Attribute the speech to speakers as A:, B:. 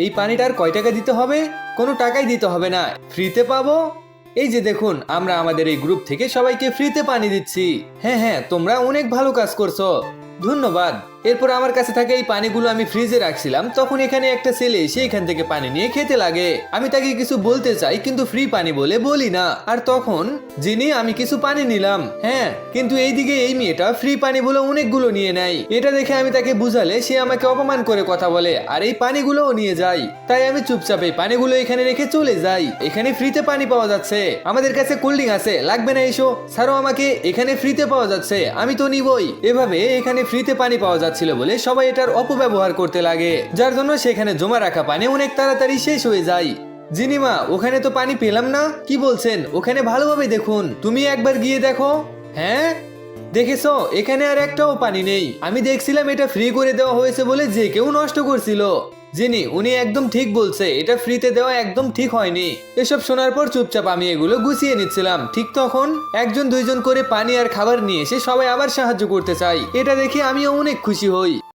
A: এই পানিটার কয় টাকা দিতে হবে? কোনো টাকাই দিতে হবে না, ফ্রিতে পাবো। এই যে দেখুন, আমরা আমাদের এই গ্রুপ থেকে সবাইকে ফ্রিতে পানি দিচ্ছি। হ্যাঁ হ্যাঁ, তোমরা অনেক ভালো কাজ করছো, ধন্যবাদ। এরপর আমার কাছে থাকা এই পানিগুলো আমি ফ্রিজে রাখছিলাম, তখন এখানে একটা ছেলে এসে এখান থেকে পানি নিয়ে খেতে লাগে। আমি তাকে কিছু বলতে চাই কিন্তু ফ্রি পানি বলে বলি না। আর তখন যিনি আমি কিছু পানি নিলাম, হ্যাঁ, কিন্তু এইদিকে এই মেয়েটা ফ্রি পানি বলে অনেকগুলো নিয়ে নেয়। এটা দেখে আমি তাকে বুঝালে সে আমাকে অপমান করে কথা বলে আর এই পানিগুলোও নিয়ে যায়। তাই আমি চুপচাপ এই পানিগুলো এখানে রেখে চলে যাই। এখানে ফ্রিতে পানি পাওয়া যাচ্ছে, আমাদের কাছে কোল্ড ড্রিঙ্ক আছে, লাগবে না এসো, ছাড়ো আমাকে, এখানে ফ্রিতে পাওয়া যাচ্ছে, আমি তো নিবই। এভাবে এখানে ফ্রিতে পানি পাওয়া যাচ্ছিল বলে সবাই এটার অপব্যবহার করতে লাগে, যার জন্য সেখানে জমা রাখা পানি অনেক তাড়াতাড়ি শেষ হয়ে যায়। জিনিমা, ওখানে তো পানি পেলাম না, কি বলছেন? ওখানে ভালোভাবে দেখুন, তুমি একবার গিয়ে দেখো। হ্যাঁ, দেখেছো, এখানে আর একটাও পানি নেই। আমি দেখছিলাম এটা ফ্রি করে দেওয়া হয়েছে বলে যে কেউ নষ্ট করছিল। জিনি, উনি একদম ঠিক বলছে, এটা ফ্রিতে দেওয়া একদম ঠিক হয়নি। এসব শোনার পর চুপচাপ আমি এগুলো গুছিয়ে নিচ্ছিলাম। ঠিক তখন একজন দুইজন করে পানি আর খাবার নিয়ে এসে সবাই আবার সাহায্য করতে চাই। এটা দেখে আমিও অনেক খুশি হই।